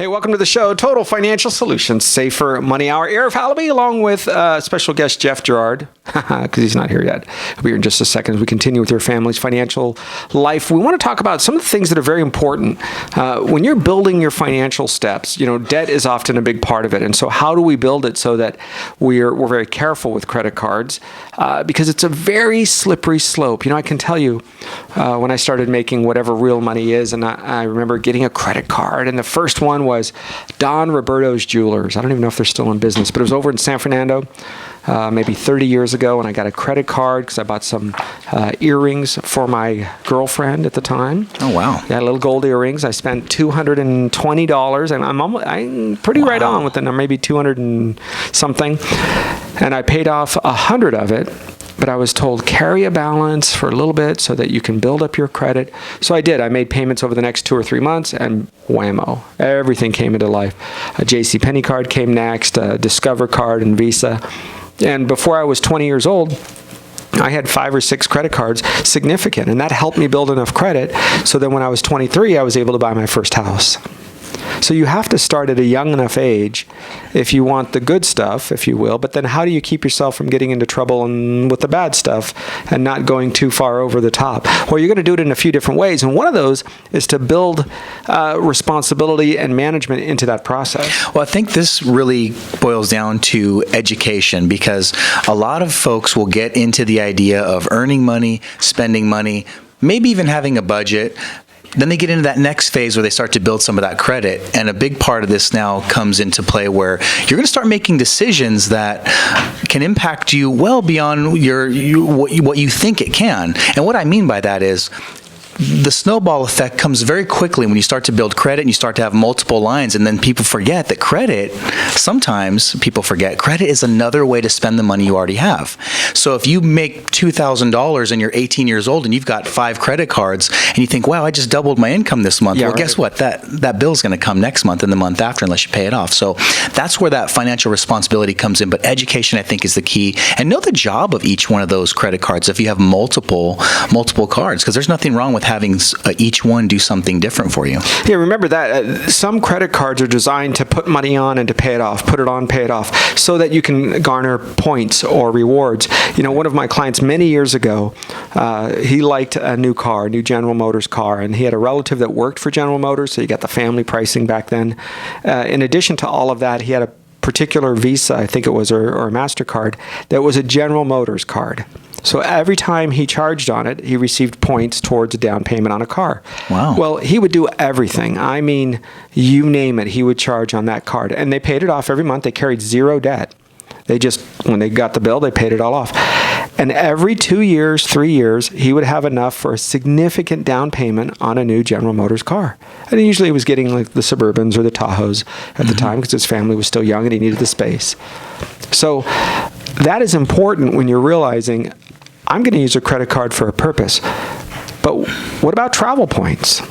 Hey, welcome to the show, Total Financial Solutions, Safer Money Hour. Arif Halaby, along with special guest Jeff Gerard, because he's not here yet. He'll be here in just a second as we continue with your family's financial life. We want to talk about some of the things that are very important. When you're building your financial steps, debt is often a big part of it. And so how do we build it so that we're very careful with credit cards? Because it's a very slippery slope. I can tell you when I started making whatever real money is, and I remember getting a credit card, and the first one was Don Roberto's Jewelers. I don't even know if they're still in business, but it was over in San Fernando maybe 30 years ago, and I got a credit card because I bought some earrings for my girlfriend at the time. Oh, wow. Yeah, little gold earrings. I spent $220, and I'm pretty right on with the number, maybe 200 and something, and I paid off 100 of it. But I was told, carry a balance for a little bit so that you can build up your credit. So I did. I made payments over the next 2 or 3 months, and whammo, everything came into life. A JCPenney card came next, a Discover card and Visa. And before I was 20 years old, I had 5 or 6 credit cards, significant, and that helped me build enough credit so that when I was 23, I was able to buy my first house. So you have to start at a young enough age if you want the good stuff, if you will, but then how do you keep yourself from getting into trouble with the bad stuff and not going too far over the top? Well, you're going to do it in a few different ways, and one of those is to build responsibility and management into that process. Well, I think this really boils down to education, because a lot of folks will get into the idea of earning money, spending money, maybe even having a budget. Then they get into that next phase where they start to build some of that credit. And a big part of this now comes into play where you're going to start making decisions that can impact you well beyond what you think it can. And what I mean by that is the snowball effect comes very quickly when you start to build credit and you start to have multiple lines, and then people forget that sometimes people forget credit is another way to spend the money you already have. So if you make $2,000 and you're 18 years old and you've got 5 credit cards and you think, wow, I just doubled my income this month. Well, guess what? That bill's going to come next month and the month after unless you pay it off. So that's where that financial responsibility comes in. But education, I think, is the key. And know the job of each one of those credit cards if you have multiple cards, because there's nothing wrong with having each one do something different for you. Yeah, remember that some credit cards are designed to put money on and to pay it off, put it on, pay it off, so that you can garner points or rewards. One of my clients many years ago, he liked a new General Motors car, and he had a relative that worked for General Motors, so you got the family pricing back then. In addition to all of that, he had a particular Visa, I think it was, or a MasterCard, that was a General Motors card. So every time he charged on it, he received points towards a down payment on a car. Wow. Well, he would do everything. I mean, you name it, he would charge on that card. And they paid it off every month. They carried zero debt. They just, when they got the bill, they paid it all off. And every 2 years, 3 years, he would have enough for a significant down payment on a new General Motors car. And usually he was getting like the Suburbans or the Tahoes at the time because his family was still young and he needed the space. So that is important when you're realizing, I'm going to use a credit card for a purpose. But what about travel points?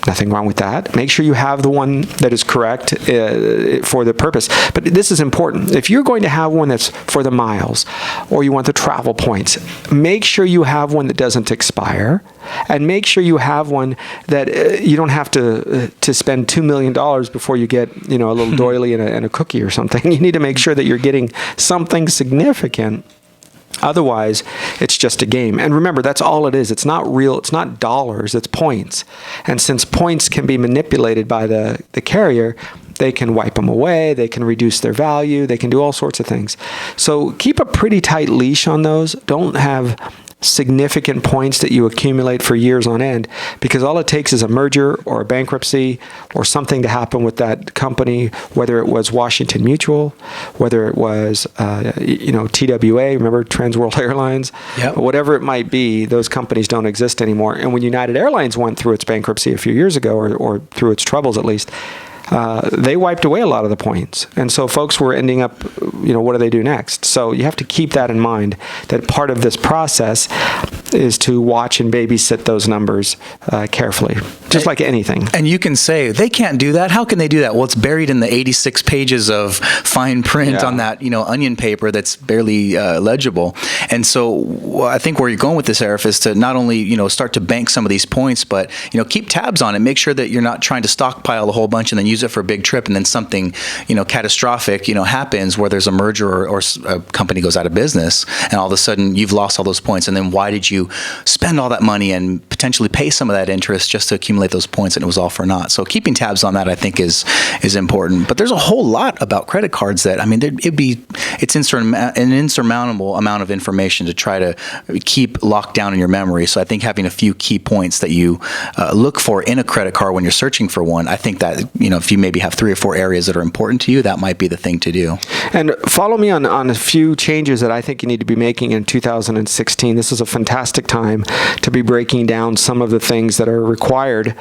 Nothing wrong with that. Make sure you have the one that is correct for the purpose. But this is important. If you're going to have one that's for the miles or you want the travel points, make sure you have one that doesn't expire, and make sure you have one that you don't have to spend $2 million before you get a little doily and a cookie or something. You need to make sure that you're getting something significant. Otherwise, it's just a game. And remember, that's all it is. It's not real. It's not dollars. It's points. And since points can be manipulated by the carrier, they can wipe them away. They can reduce their value. They can do all sorts of things. So keep a pretty tight leash on those. Don't have significant points that you accumulate for years on end, because all it takes is a merger or a bankruptcy or something to happen with that company, whether it was Washington Mutual, whether it was TWA, remember Trans World Airlines, yep. Whatever it might be. Those companies don't exist anymore. And when United Airlines went through its bankruptcy a few years ago, or through its troubles at least, they wiped away a lot of the points. And so folks were ending up, what do they do next? So you have to keep that in mind, that part of this process is to watch and babysit those numbers carefully, just like anything. And you can say, they can't do that. How can they do that? Well, it's buried in the 86 pages of fine print on that, onion paper that's barely legible. And so I think where you're going with this, Arif, is to not only, start to bank some of these points, but, keep tabs on it. Make sure that you're not trying to stockpile a whole bunch and then use use it for a big trip, and then something, catastrophic, happens where there's a merger or a company goes out of business, and all of a sudden you've lost all those points. And then why did you spend all that money and potentially pay some of that interest just to accumulate those points, and it was all for naught? So keeping tabs on that, I think, is important. But there's a whole lot about credit cards that, it's an insurmountable amount of information to try to keep locked down in your memory. So I think having a few key points that you look for in a credit card when you're searching for one, I think that, if you maybe have 3 or 4 areas that are important to you, that might be the thing to do. And follow me on a few changes that I think you need to be making in 2016. This is a fantastic time to be breaking down some of the things that are required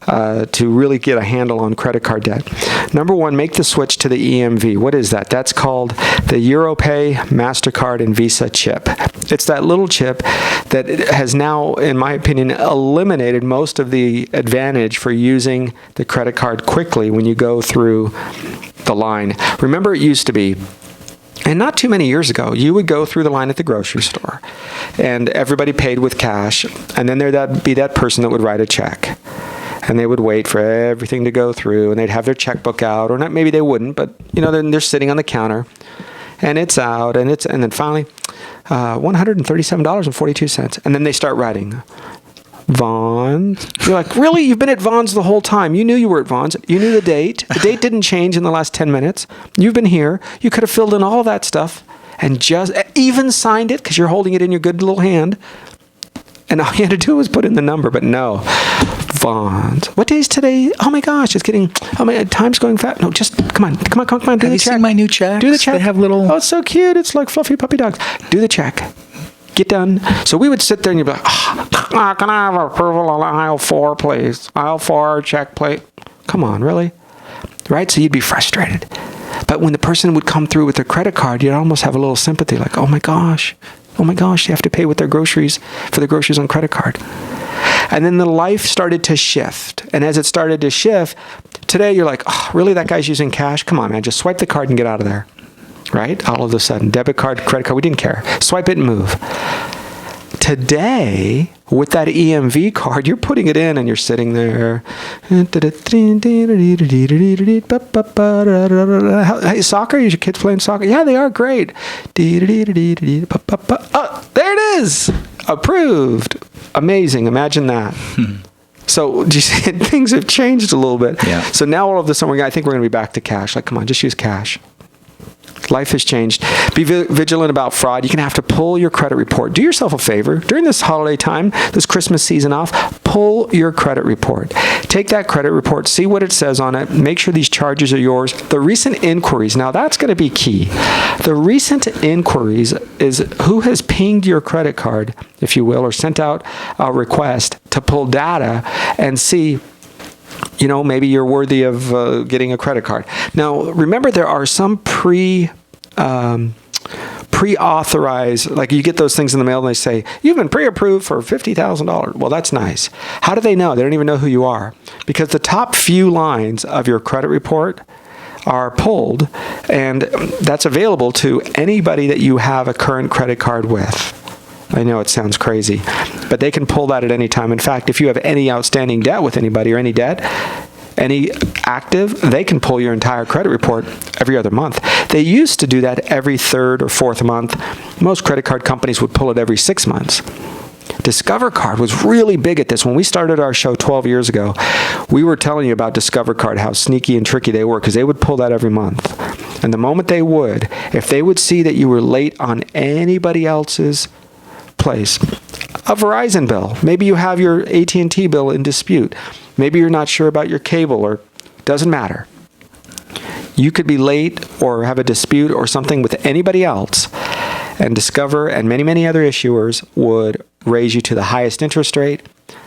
to really get a handle on credit card debt. Number 1, make the switch to the EMV. What is that? That's called the EuroPay, MasterCard, and Visa chip. It's that little chip that has now, in my opinion, eliminated most of the advantage for using the credit card quickly when you go through the line. Remember, it used to be, and not too many years ago, you would go through the line at the grocery store, and everybody paid with cash, and then there'd be that person that would write a check. And they would wait for everything to go through, and they'd have their checkbook out, or not, maybe they wouldn't, but then they're sitting on the counter, and it's out, and then finally, $137.42, and then they start writing Vons. You're like, really? You've been at Vons the whole time. You knew you were at Vons. You knew the date. The date didn't change in the last 10 minutes. You've been here. You could have filled in all of that stuff and just even signed it because you're holding it in your good little hand. And all you had to do was put in the number, but no. Vons. What day is today? Oh my gosh, time's going fast. No, just come on, do the check. Have you seen my new checks? Do the check. They have little... Oh, it's so cute. It's like fluffy puppy dogs. Do the check. Get done. So we would sit there and you'd be like, can I have approval on aisle 4, please? Aisle 4, check plate. Come on, really? Right? So you'd be frustrated. But when the person would come through with their credit card, you'd almost have a little sympathy, like, oh my gosh, they have to pay with their groceries for the groceries on credit card. And then the life started to shift. And as it started to shift, today you're like, oh, really? That guy's using cash? Come on, man. Just swipe the card and get out of there. Right? All of a sudden, debit card, credit card, we didn't care. Swipe it and move. Today, with that EMV card, you're putting it in and you're sitting there. Hey, soccer? Is your kids playing soccer? Yeah, they are great. Oh, there it is. Approved. Amazing. Imagine that. So do you see, things have changed a little bit. Yeah. So now all of this summer, I think we're going to be back to cash. Like, come on, just use cash. Life has changed. Be vigilant about fraud. You're going to have to pull your credit report. Do yourself a favor. During this holiday time, this Christmas season off, pull your credit report. Take that credit report, see what it says on it, make sure these charges are yours. The recent inquiries, now that's going to be key. The recent inquiries is who has pinged your credit card, if you will, or sent out a request to pull data and see, maybe you're worthy of getting a credit card. Now, remember, there are some pre-authorized, like you get those things in the mail and they say, you've been pre-approved for $50,000. Well, that's nice. How do they know? They don't even know who you are. Because the top few lines of your credit report are pulled, and that's available to anybody that you have a current credit card with. I know it sounds crazy, but they can pull that at any time. In fact, if you have any outstanding debt with anybody or any debt, any active, they can pull your entire credit report every other month. They used to do that every third or fourth month. Most credit card companies would pull it every 6 months. Discover Card was really big at this. When we started our show 12 years ago, we were telling you about Discover Card, how sneaky and tricky they were, because they would pull that every month. And the moment they would, if they would see that you were late on anybody else's place, a Verizon bill, maybe you have your AT&T bill in dispute, maybe you're not sure about your cable, or doesn't matter. You could be late or have a dispute or something with anybody else, and Discover and many, many other issuers would raise you to the highest interest rate.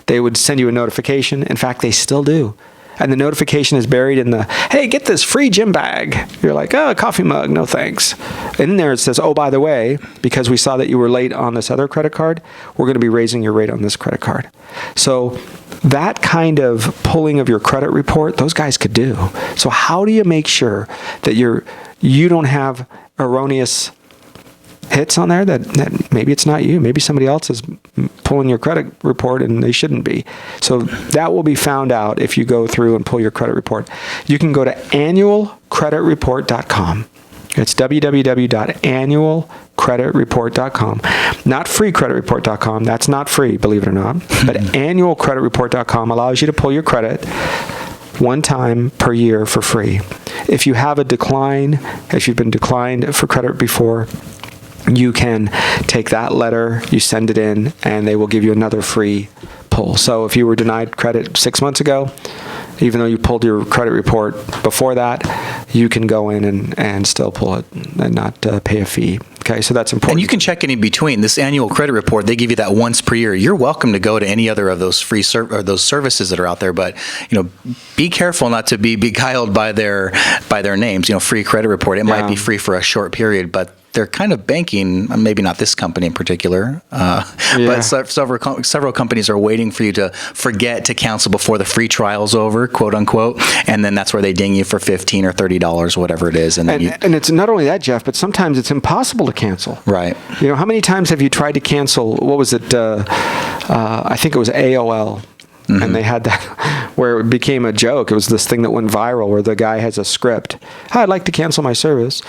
They would send you a notification. In fact, they still do. And the notification is buried in the, hey, get this free gym bag. You're like, oh, a coffee mug, no thanks. And in there it says, oh, by the way, because we saw that you were late on this other credit card, we're going to be raising your rate on this credit card. So that kind of pulling of your credit report, those guys could do. So how do you make sure that you don't have erroneous hits on there that maybe it's not you. Maybe somebody else is pulling your credit report and they shouldn't be. So that will be found out if you go through and pull your credit report. You can go to annualcreditreport.com. It's www.annualcreditreport.com. Not freecreditreport.com. That's not free, believe it or not. But annualcreditreport.com allows you to pull your credit one time per year for free. If you have a decline, if you've been declined for credit before, you can take that letter, you send it in, and they will give you another free pull. So if you were denied credit 6 months ago, even though you pulled your credit report before that, you can go in and still pull it and not pay a fee. Okay, so that's important. And you can check in between. This annual credit report, they give you that once per year. You're welcome to go to any other of those free or those services that are out there, but be careful not to be beguiled by their names. Free credit report. It might be free for a short period, but they're kind of banking, maybe not this company in particular, but several companies are waiting for you to forget to cancel before the free trial's over, quote unquote, and then that's where they ding you for $15 or $30, whatever it is. And it's not only that, Jeff, but sometimes it's impossible to cancel. Right. How many times have you tried to cancel, what was it, I think it was AOL. Mm-hmm. And they had that where it became a joke. It was this thing that went viral where the guy has a script. I'd like to cancel my service.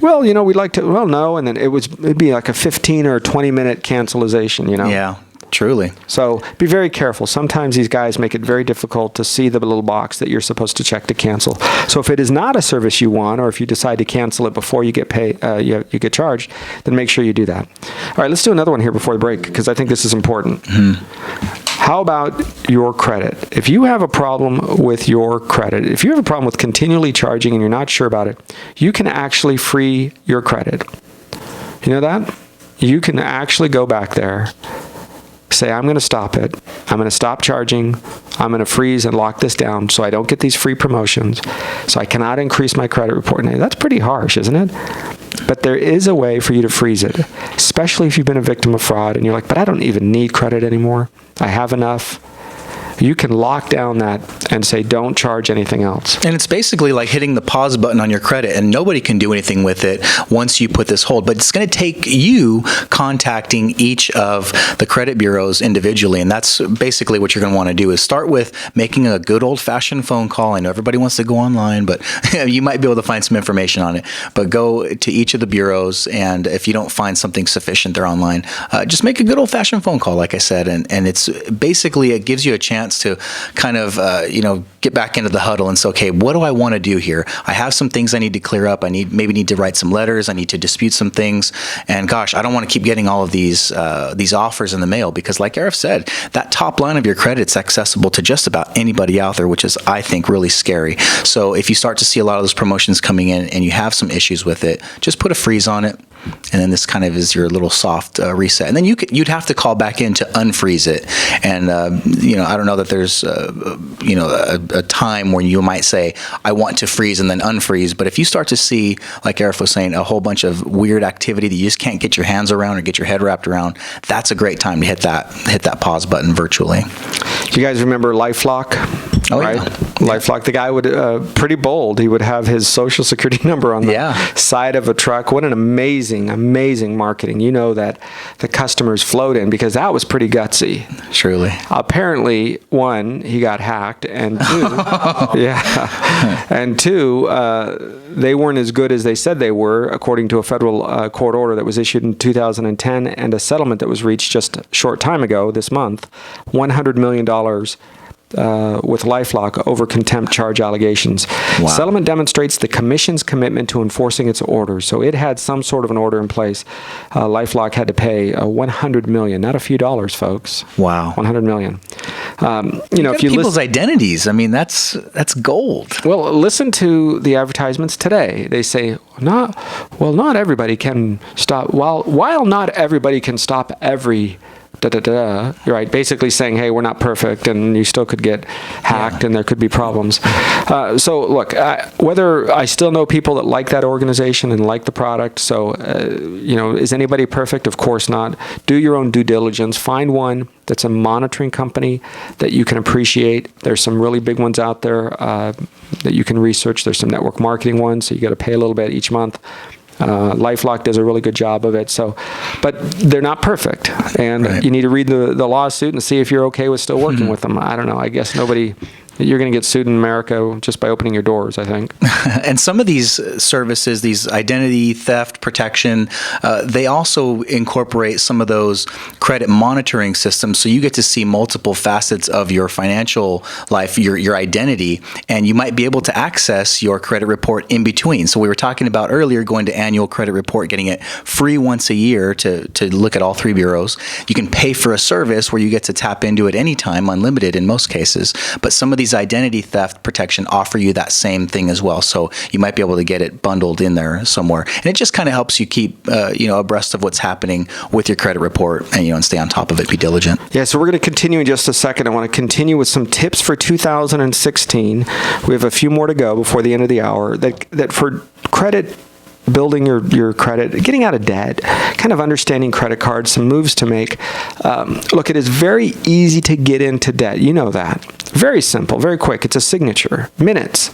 Well, we'd like to, well, no. And then it'd be like a 15 or 20 minute cancelization, Yeah, truly. So be very careful. Sometimes these guys make it very difficult to see the little box that you're supposed to check to cancel. So if it is not a service you want, or if you decide to cancel it before you get paid, you get charged, then make sure you do that. All right, let's do another one here before the break, because I think this is important. Mm-hmm. How about your credit? If you have a problem with your credit, if you have a problem with continually charging and you're not sure about it, you can actually free your credit. You know that? You can actually go back there, say, I'm going to stop it. I'm going to stop charging. I'm going to freeze and lock this down so I don't get these free promotions, so I cannot increase my credit report. Now, that's pretty harsh, isn't it? But there is a way for you to freeze it, especially if you've been a victim of fraud and you're like, but I don't even need credit anymore. I have enough. You can lock down that and say, don't charge anything else. And it's basically like hitting the pause button on your credit, and nobody can do anything with it once you put this hold. But it's going to take you contacting each of the credit bureaus individually, and that's basically what you're going to want to do is start with making a good old-fashioned phone call. I know everybody wants to go online, but you might be able to find some information on it. But go to each of the bureaus, and if you don't find something sufficient there online, just make a good old-fashioned phone call, like I said, and it's basically, it gives you a chance to kind of, get back into the huddle and say, okay, what do I want to do here? I have some things I need to clear up. I maybe need to write some letters. I need to dispute some things. And gosh, I don't want to keep getting all of these offers in the mail, because like Arif said, that top line of your credit's accessible to just about anybody out there, which is, I think, really scary. So if you start to see a lot of those promotions coming in and you have some issues with it, just put a freeze on it. And then this kind of is your little soft reset. And then you'd have to call back in to unfreeze it. And, I don't know that there's, a time when you might say, I want to freeze and then unfreeze. But if you start to see, like Arif was saying, a whole bunch of weird activity that you just can't get your hands around or get your head wrapped around, that's a great time to hit that pause button virtually. Do you guys remember LifeLock? Oh, right? Yeah. LifeLock, the guy would, pretty bold, he would have his social security number on the side of a truck. What an amazing marketing. You know that the customers flowed in, because that was pretty gutsy. Truly. Apparently, one, he got hacked, and two, and two, they weren't as good as they said they were, according to a federal court order that was issued in 2010 and a settlement that was reached just a short time ago, this month, $100 million with LifeLock over contempt charge allegations. Wow. Settlement demonstrates the Commission's commitment to enforcing its orders. So it had some sort of an order in place. LifeLock had to pay $100 million, not a few dollars, folks. Wow. $100 million. If you people's identities, I mean, that's gold. Well, listen to the advertisements today. They say, not everybody can stop. While not everybody can stop every You're right. Basically saying, hey, we're not perfect, and you still could get hacked, and there could be problems. So look, whether I still know people that like that organization and like the product. So, is anybody perfect? Of course not. Do your own due diligence. Find one that's a monitoring company that you can appreciate. There's some really big ones out there that you can research. There's some network marketing ones, so you got to pay a little bit each month. LifeLock does a really good job of it. So, but they're not perfect, and Right. you need to read the lawsuit and see if you're okay with still working with them. I don't know. I guess you're going to get sued in America just by opening your doors, I think. And some of these services, these identity theft protection, they also incorporate some of those credit monitoring systems. So you get to see multiple facets of your financial life, your identity, and you might be able to access your credit report in between. So we were talking about earlier going to annual credit report, getting it free once a year to look at all three bureaus. You can pay for a service where you get to tap into it anytime, unlimited in most cases. But some of these identity theft protection offer you that same thing as well. So you might be able to get it bundled in there somewhere. And it just kind of helps you keep, abreast of what's happening with your credit report and stay on top of it, be diligent. Yeah, so we're going to continue in just a second. I want to continue with some tips for 2016. We have a few more to go before the end of the hour that for credit, building your credit, getting out of debt, kind of understanding credit cards, some moves to make. Look, it is very easy to get into debt. You know that. Very simple, very quick. It's a signature, minutes.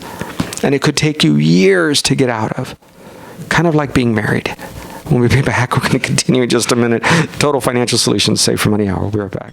And it could take you years to get out of. Kind of like being married. When we be back, we're going to continue in just a minute. Total Financial Solutions, Save for Money Hour. We'll be right back.